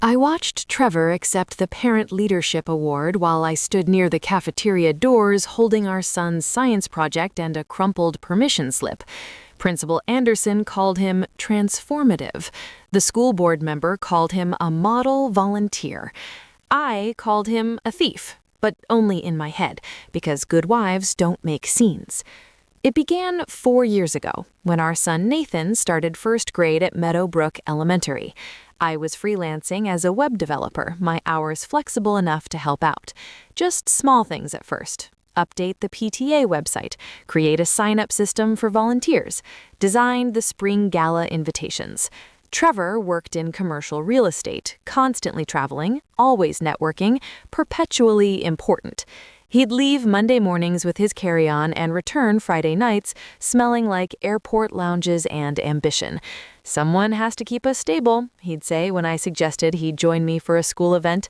I watched Trevor accept the Parent Leadership Award while I stood near the cafeteria doors holding our son's science project and a crumpled permission slip. Principal Anderson called him transformative. The school board member called him a model volunteer. I called him a thief, but only in my head, because good wives don't make scenes. It began 4 years ago, when our son Nathan started first grade at Meadowbrook Elementary. I was freelancing as a web developer, my hours flexible enough to help out. Just small things at first. Update the PTA website, create a sign-up system for volunteers, design the spring gala invitations. Trevor worked in commercial real estate, constantly traveling, always networking, perpetually important. He'd leave Monday mornings with his carry-on and return Friday nights, smelling like airport lounges and ambition. "Someone has to keep us stable," he'd say when I suggested he join me for a school event.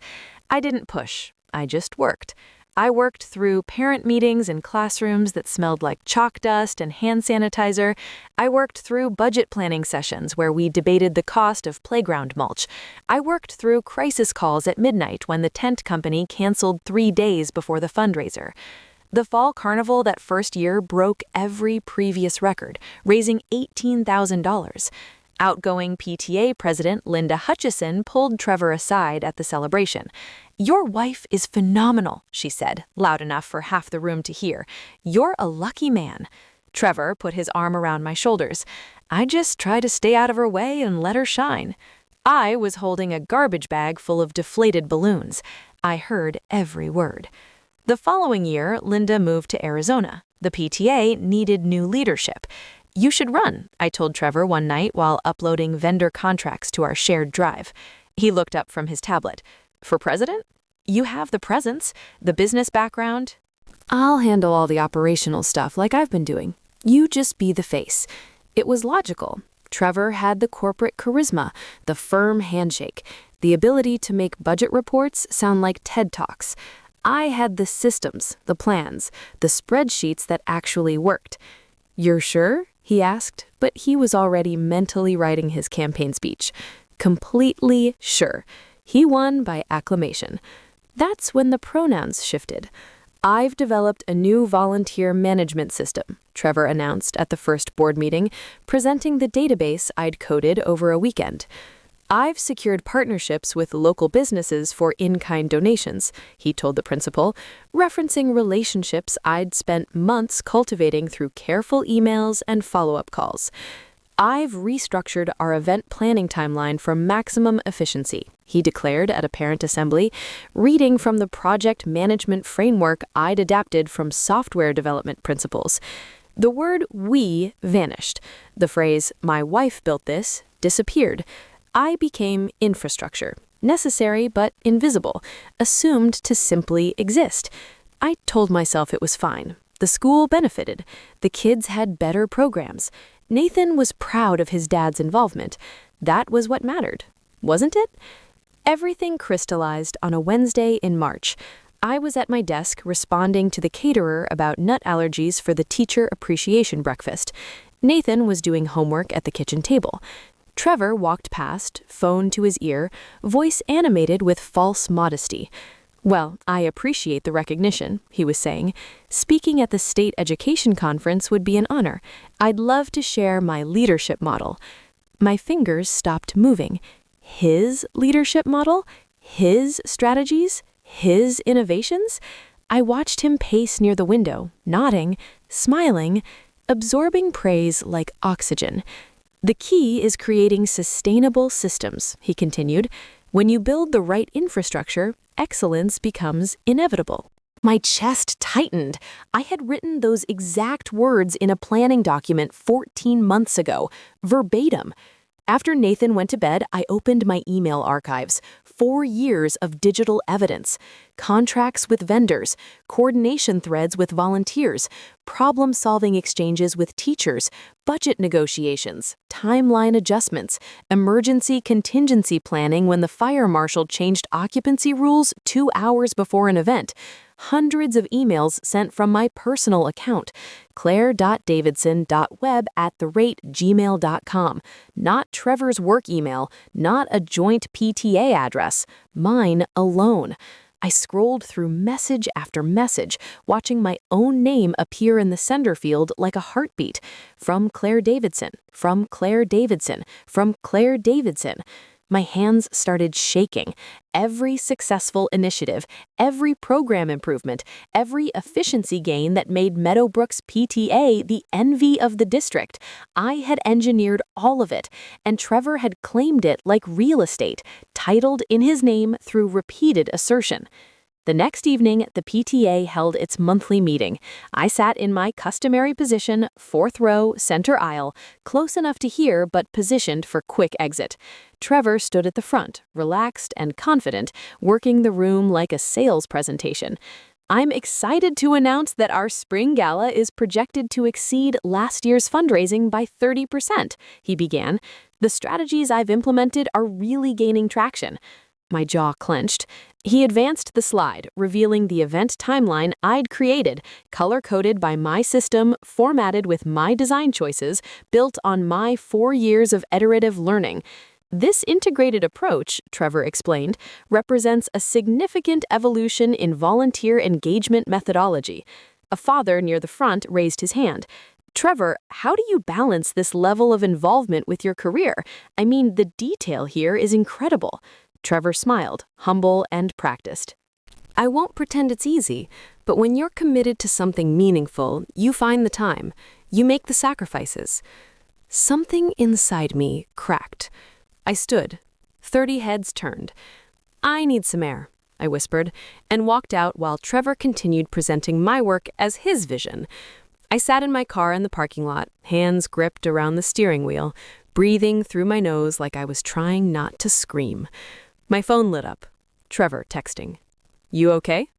I didn't push. I just worked. I worked through parent meetings in classrooms that smelled like chalk dust and hand sanitizer. I worked through budget planning sessions where we debated the cost of playground mulch. I worked through crisis calls at midnight when the tent company canceled 3 days before the fundraiser. The fall carnival that first year broke every previous record, raising $18,000. Outgoing PTA president Linda Hutchison pulled Trevor aside at the celebration. "Your wife is phenomenal," she said, loud enough for half the room to hear. "You're a lucky man." Trevor put his arm around my shoulders. I just try to stay out of her way and let her shine. I was holding a garbage bag full of deflated balloons. I heard every word. The following year, Linda moved to Arizona. The PTA needed new leadership. "You should run," I told Trevor one night while uploading vendor contracts to our shared drive. He looked up from his tablet. "For president? You have the presence, the business background." "I'll handle all the operational stuff like I've been doing. You just be the face." It was logical. Trevor had the corporate charisma, the firm handshake, the ability to make budget reports sound like TED Talks. I had the systems, the plans, the spreadsheets that actually worked. "You're sure?" he asked, but he was already mentally writing his campaign speech. Completely sure. He won by acclamation. That's when the pronouns shifted. "I've developed a new volunteer management system," Trevor announced at the first board meeting, presenting the database I'd coded over a weekend. "I've secured partnerships with local businesses for in-kind donations," he told the principal, referencing relationships I'd spent months cultivating through careful emails and follow-up calls. "I've restructured our event planning timeline for maximum efficiency," he declared at a parent assembly, reading from the project management framework I'd adapted from software development principles. The word "we" vanished. The phrase "my wife built this" disappeared. I became infrastructure, necessary but invisible, assumed to simply exist. I told myself it was fine. The school benefited. The kids had better programs. Nathan was proud of his dad's involvement. That was what mattered, wasn't it? Everything crystallized on a Wednesday in March. I was at my desk responding to the caterer about nut allergies for the teacher appreciation breakfast. Nathan was doing homework at the kitchen table. Trevor walked past, phone to his ear, voice animated with false modesty. "Well, I appreciate the recognition," he was saying. "Speaking at the state education conference would be an honor. I'd love to share my leadership model." My fingers stopped moving. His leadership model? His strategies? His innovations? I watched him pace near the window, nodding, smiling, absorbing praise like oxygen. "The key is creating sustainable systems," he continued. "When you build the right infrastructure, excellence becomes inevitable." My chest tightened. I had written those exact words in a planning document 14 months ago, verbatim. After Nathan went to bed, I opened my email archives. 4 years of digital evidence, contracts with vendors, coordination threads with volunteers, problem-solving exchanges with teachers, budget negotiations, timeline adjustments, emergency contingency planning when the fire marshal changed occupancy rules 2 hours before an event, hundreds of emails sent from my personal account, claire.davidson.web@gmail.com. Not Trevor's work email, not a joint PTA address, mine alone. I scrolled through message after message, watching my own name appear in the sender field like a heartbeat. From Claire Davidson, from Claire Davidson, from Claire Davidson. My hands started shaking. Every successful initiative, every program improvement, every efficiency gain that made Meadowbrook's PTA the envy of the district. I had engineered all of it, and Trevor had claimed it like real estate, titled in his name through repeated assertion. The next evening, the PTA held its monthly meeting. I sat in my customary position, fourth row, center aisle, close enough to hear but positioned for quick exit. Trevor stood at the front, relaxed and confident, working the room like a sales presentation. I'm excited to announce that our spring gala is projected to exceed last year's fundraising by 30%, he began. The strategies I've implemented are really gaining traction. My jaw clenched. He advanced the slide, revealing the event timeline I'd created, color-coded by my system, formatted with my design choices, built on my 4 years of iterative learning. This integrated approach, Trevor explained, represents a significant evolution in volunteer engagement methodology. A father near the front raised his hand. Trevor, how do you balance this level of involvement with your career? I mean, the detail here is incredible. Trevor smiled, humble and practiced. I won't pretend it's easy, but when you're committed to something meaningful, you find the time. You make the sacrifices. Something inside me cracked. I stood. 30 heads turned. I need some air, I whispered, and walked out while Trevor continued presenting my work as his vision. I sat in my car in the parking lot, hands gripped around the steering wheel, breathing through my nose like I was trying not to scream. My phone lit up. Trevor texting. You okay?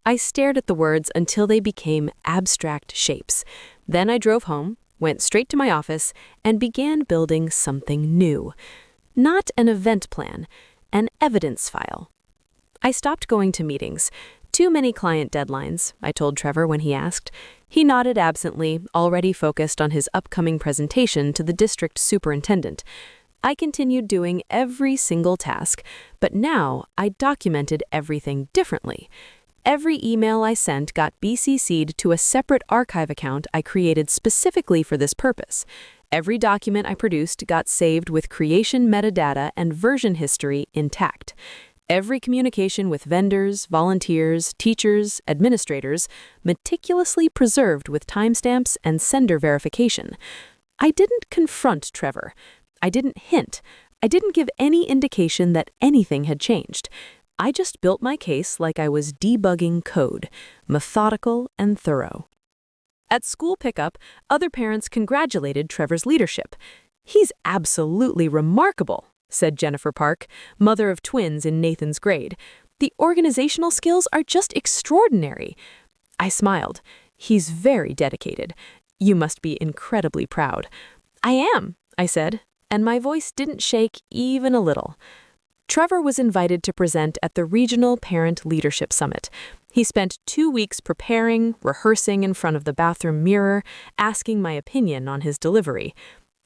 I stared at the words until they became abstract shapes. Then I drove home, went straight to my office, and began building something new. Not an event plan, an evidence file. I stopped going to meetings. Too many client deadlines, I told Trevor when he asked. He nodded absently, already focused on his upcoming presentation to the district superintendent. I continued doing every single task, but now I documented everything differently. Every email I sent got BCC'd to a separate archive account I created specifically for this purpose. Every document I produced got saved with creation metadata and version history intact. Every communication with vendors, volunteers, teachers, administrators, meticulously preserved with timestamps and sender verification. I didn't confront Trevor. I didn't hint. I didn't give any indication that anything had changed. I just built my case like I was debugging code, methodical and thorough. At school pickup, other parents congratulated Trevor's leadership. He's absolutely remarkable, said Jennifer Park, mother of twins in Nathan's grade. The organizational skills are just extraordinary. I smiled. He's very dedicated. You must be incredibly proud. I am, I said, and my voice didn't shake even a little. Trevor was invited to present at the Regional Parent Leadership Summit. He spent 2 weeks preparing, rehearsing in front of the bathroom mirror, asking my opinion on his delivery.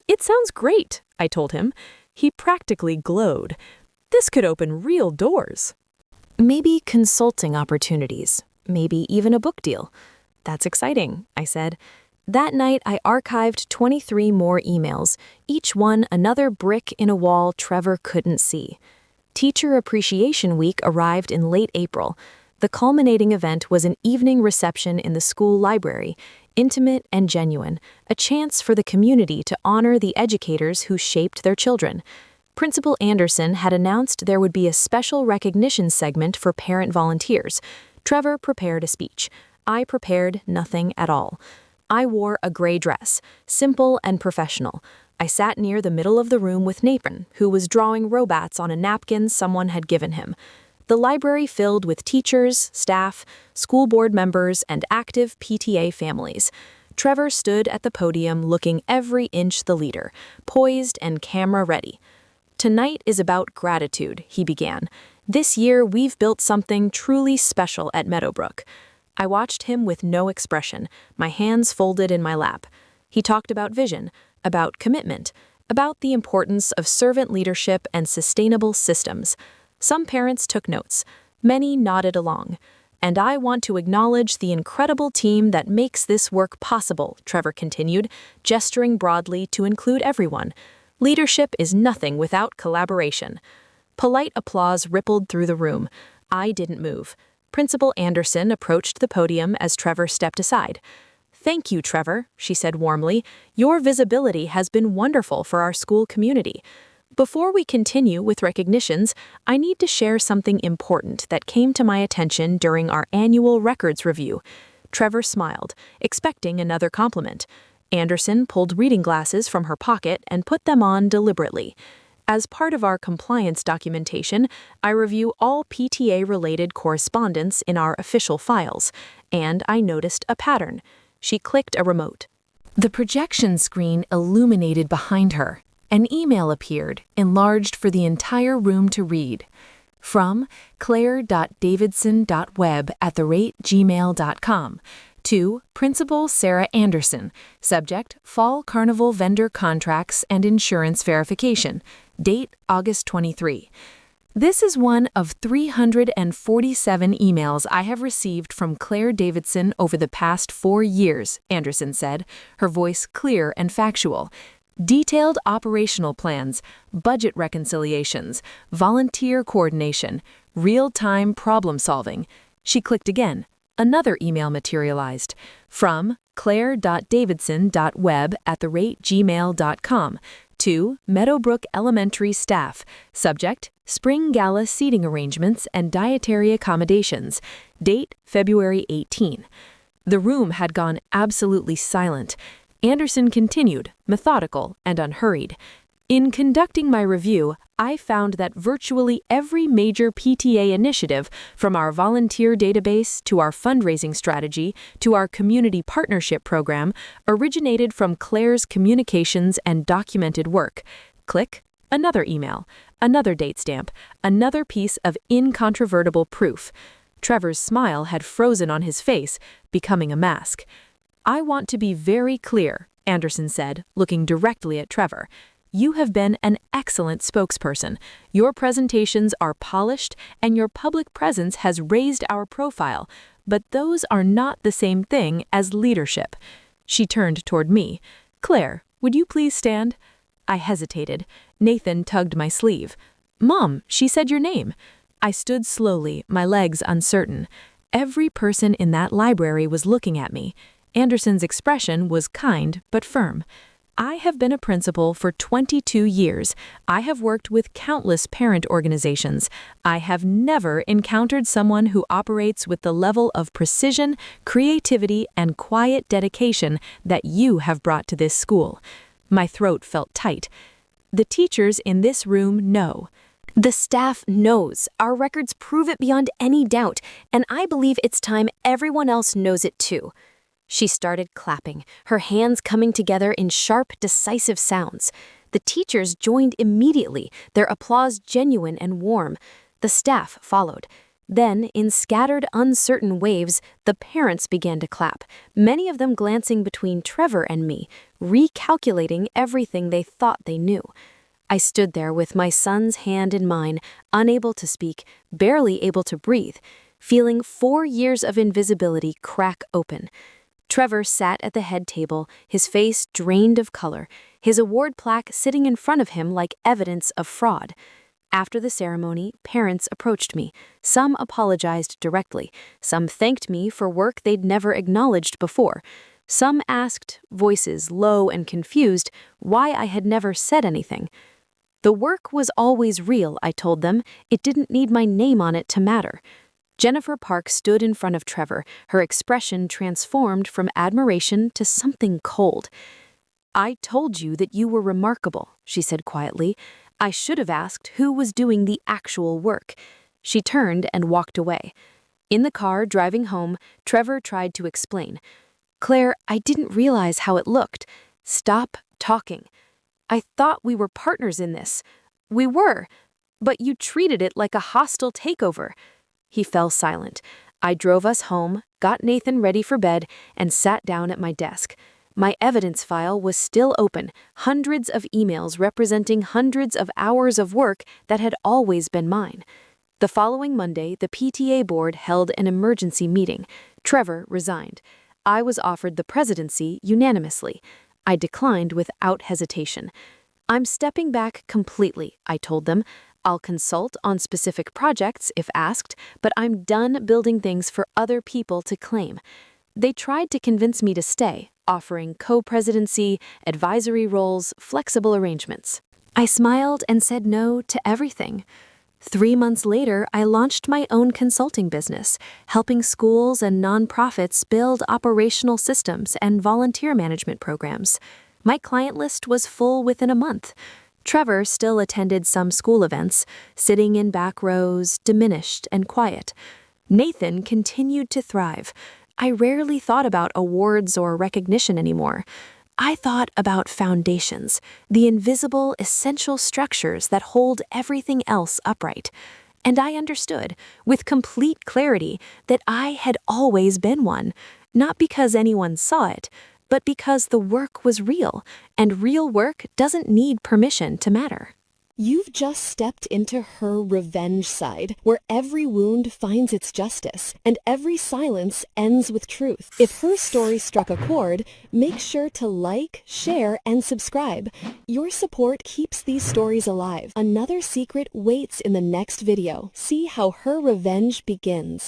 It sounds great, I told him. He practically glowed. This could open real doors. Maybe consulting opportunities, maybe even a book deal. That's exciting, I said. That night, I archived 23 more emails, each one another brick in a wall Trevor couldn't see. Teacher Appreciation Week arrived in late April. The culminating event was an evening reception in the school library, intimate and genuine, a chance for the community to honor the educators who shaped their children. Principal Anderson had announced there would be a special recognition segment for parent volunteers. Trevor prepared a speech. I prepared nothing at all. I wore a gray dress, simple and professional. I sat near the middle of the room with Nathan, who was drawing robots on a napkin someone had given him. The library filled with teachers, staff, school board members, and active PTA families. Trevor stood at the podium looking every inch the leader, poised and camera ready. Tonight is about gratitude, he began. This year, we've built something truly special at Meadowbrook. I watched him with no expression, my hands folded in my lap. He talked about vision, about commitment, about the importance of servant leadership and sustainable systems. Some parents took notes. Many nodded along. And I want to acknowledge the incredible team that makes this work possible, Trevor continued, gesturing broadly to include everyone. Leadership is nothing without collaboration. Polite applause rippled through the room. I didn't move. Principal Anderson approached the podium as Trevor stepped aside. "Thank you, Trevor," she said warmly. "Your visibility has been wonderful for our school community. Before we continue with recognitions, I need to share something important that came to my attention during our annual records review." Trevor smiled, expecting another compliment. Anderson pulled reading glasses from her pocket and put them on deliberately. "As part of our compliance documentation, I review all PTA-related correspondence in our official files, and I noticed a pattern." She clicked a remote. The projection screen illuminated behind her. An email appeared, enlarged for the entire room to read. From claire.davidson.web@gmail.com to Principal Sarah Anderson, subject Fall Carnival Vendor Contracts and Insurance Verification, date August 23. This is one of 347 emails I have received from Claire Davidson over the past 4 years, Anderson said, her voice clear and factual. Detailed operational plans, budget reconciliations, volunteer coordination, real-time problem solving. She clicked again. Another email materialized. From claire.davidson.web@gmail.com to Meadowbrook Elementary Staff, subject Spring Gala seating arrangements and dietary accommodations, date February 18. The room had gone absolutely silent. Anderson continued, methodical and unhurried. "In conducting my review, I found that virtually every major PTA initiative, from our volunteer database to our fundraising strategy to our community partnership program, originated from Claire's communications and documented work." Click. Another email, another date stamp, another piece of incontrovertible proof. Trevor's smile had frozen on his face, becoming a mask. "I want to be very clear," Anderson said, looking directly at Trevor. "You have been an excellent spokesperson. Your presentations are polished, and your public presence has raised our profile, but those are not the same thing as leadership." She turned toward me. "Claire, would you please stand?" I hesitated. Nathan tugged my sleeve. "Mom, she said your name." I stood slowly, my legs uncertain. Every person in that library was looking at me. Anderson's expression was kind but firm. "I have been a principal for 22 years. I have worked with countless parent organizations. I have never encountered someone who operates with the level of precision, creativity, and quiet dedication that you have brought to this school." My throat felt tight. "The teachers in this room know." "The staff knows. Our records prove it beyond any doubt, and I believe it's time everyone else knows it too." She started clapping, her hands coming together in sharp, decisive sounds. The teachers joined immediately, their applause genuine and warm. The staff followed. Then, in scattered, uncertain waves, the parents began to clap, many of them glancing between Trevor and me, recalculating everything they thought they knew. I stood there with my son's hand in mine, unable to speak, barely able to breathe, feeling 4 years of invisibility crack open. Trevor sat at the head table, his face drained of color, his award plaque sitting in front of him like evidence of fraud. After the ceremony, parents approached me. Some apologized directly. Some thanked me for work they'd never acknowledged before. Some asked, voices low and confused, why I had never said anything. The work was always real, I told them. It didn't need my name on it to matter. Jennifer Park stood in front of Trevor, her expression transformed from admiration to something cold. "I told you that you were remarkable," she said quietly. "I should have asked who was doing the actual work." She turned and walked away. In the car driving home, Trevor tried to explain. "Claire, I didn't realize how it looked. Stop talking. I thought we were partners in this. We were, But you treated it like a hostile takeover." He fell silent. I drove us home, got Nathan ready for bed, and sat down at my desk. My evidence file was still open, hundreds of emails representing hundreds of hours of work that had always been mine. The following Monday, the PTA board held an emergency meeting. Trevor resigned. I was offered the presidency unanimously. I declined without hesitation. "I'm stepping back completely," I told them. "I'll consult on specific projects if asked, but I'm done building things for other people to claim." They tried to convince me to stay, offering co-presidency, advisory roles, flexible arrangements. I smiled and said no to everything. 3 months later, I launched my own consulting business, helping schools and nonprofits build operational systems and volunteer management programs. My client list was full within a month. Trevor still attended some school events, sitting in back rows, diminished and quiet. Nathan continued to thrive. I rarely thought about awards or recognition anymore. I thought about foundations, the invisible, essential structures that hold everything else upright. And I understood, with complete clarity, that I had always been one, not because anyone saw it, but because the work was real, and real work doesn't need permission to matter. You've just stepped into her revenge side, where every wound finds its justice, and every silence ends with truth. If her story struck a chord, make sure to like, share, and subscribe. Your support keeps these stories alive. Another secret waits in the next video. See how her revenge begins.